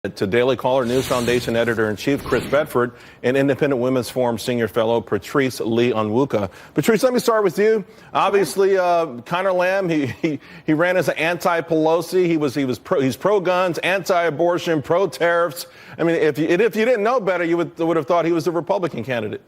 To Daily Caller News Foundation Editor-in-Chief Chris Bedford and Independent Women's Forum Senior Fellow Patrice Lee Onwuka. Patrice, let me start with you. Obviously, Connor Lamb, he ran as an anti-Pelosi. He's pro-guns, anti-abortion, pro-tariffs. I mean, if you didn't know better, you would have thought he was a Republican candidate.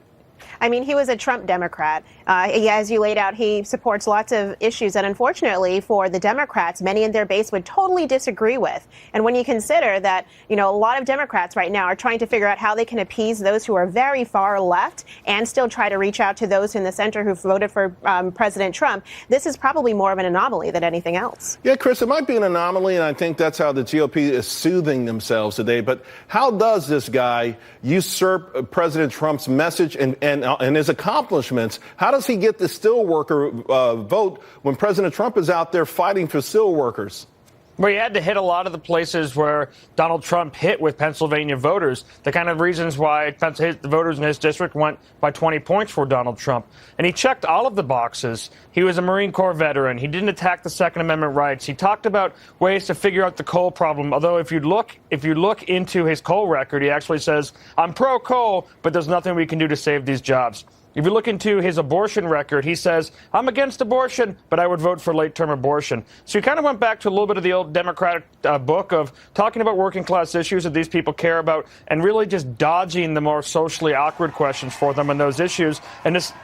I mean, he was a Trump Democrat. As you laid out, he supports lots of issues that, unfortunately, for the Democrats, many in their base would totally disagree with. And when you consider that, a lot of Democrats right now are trying to figure out how they can appease those who are very far left and still try to reach out to those in the center who voted for President Trump, this is probably more of an anomaly than anything else. Yeah, Chris, it might be an anomaly, and I think that's how the GOP is soothing themselves today. But how does this guy usurp President Trump's message and his accomplishments? How does he get the steelworker vote when President Trump is out there fighting for steelworkers? Well, he had to hit a lot of the places where Donald Trump hit with Pennsylvania voters, the kind of reasons why the voters in his district went by 20 points for Donald Trump. And he checked all of the boxes. He was a Marine Corps veteran. He didn't attack the Second Amendment rights. He talked about ways to figure out the coal problem, although if you look into his coal record, he actually says, I'm pro-coal, but there's nothing we can do to save these jobs. If you look into his abortion record, he says, I'm against abortion, but I would vote for late-term abortion. So he kind of went back to a little bit of the old Democratic book of talking about working-class issues that these people care about and really just dodging the more socially awkward questions for them on those issues and just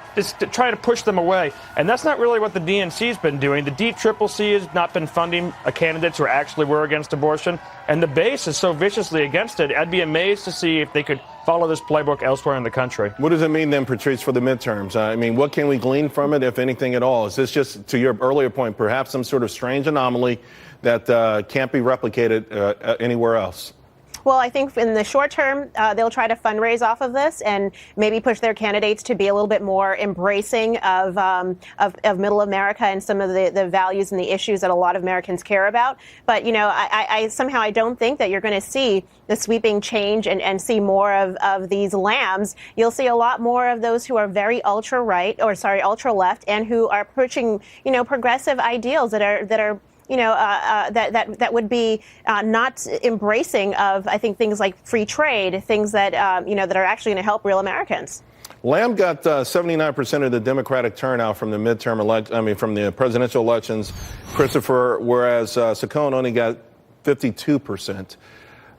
trying to push them away. And that's not really what the DNC's been doing. The DCCC has not been funding candidates who actually were against abortion, and the base is so viciously against it. I'd be amazed to see if they could follow this playbook elsewhere in the country. What does it mean then, Patrice, for the midterms? I mean, what can we glean from it, if anything at all? Is this just, to your earlier point, perhaps some sort of strange anomaly that can't be replicated anywhere else? Well, I think in the short term, they'll try to fundraise off of this and maybe push their candidates to be a little bit more embracing of middle America and some of the values and the issues that a lot of Americans care about. But, I somehow don't think that you're going to see the sweeping change and see more of these lambs. You'll see a lot more of those who are very ultra left and who are pushing, progressive ideals that are that would be not embracing of, I think, things like free trade, things that, that are actually going to help real Americans. Lamb got 79% of the Democratic turnout from the from the presidential elections, Christopher, whereas Saccone only got 52%.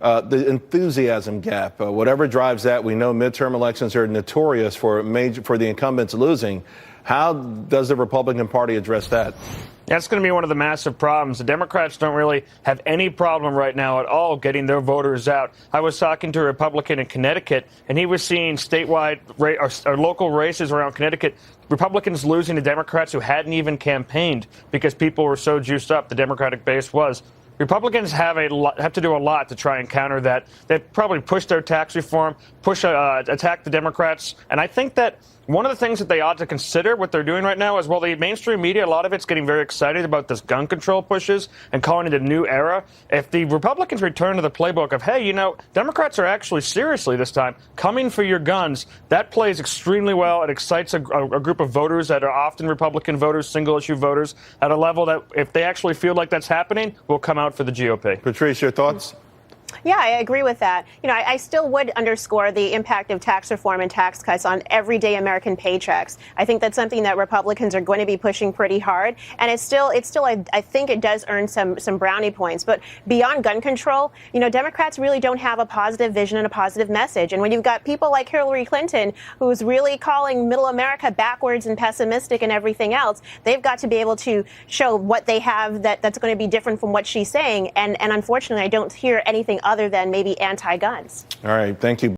The enthusiasm gap, whatever drives that, we know midterm elections are notorious for the incumbents losing. How does the Republican Party address that? That's going to be one of the massive problems. The Democrats don't really have any problem right now at all getting their voters out. I was talking to a Republican in Connecticut, and he was seeing statewide or local races around Connecticut, Republicans losing to Democrats who hadn't even campaigned because people were so juiced up, the Democratic base was. Republicans have to do a lot to try and counter that. They've probably pushed their tax reform, attack the Democrats. And I think that one of the things that they ought to consider, what they're doing right now, is, well, the mainstream media, a lot of it's getting very excited about this gun control pushes and calling it a new era. If the Republicans return to the playbook of, hey, Democrats are actually seriously this time coming for your guns, that plays extremely well. It excites a group of voters that are often Republican voters, single-issue voters, at a level that if they actually feel like that's happening, will come out for the GOP. Patrice, your thoughts? Yeah, I agree with that. I still would underscore the impact of tax reform and tax cuts on everyday American paychecks. I think that's something that Republicans are going to be pushing pretty hard. And it's still, I think it does earn some brownie points. But beyond gun control, Democrats really don't have a positive vision and a positive message. And when you've got people like Hillary Clinton, who's really calling middle America backwards and pessimistic and everything else, they've got to be able to show what they have that's going to be different from what she's saying. And unfortunately, I don't hear anything other than maybe anti-guns. All right. Thank you.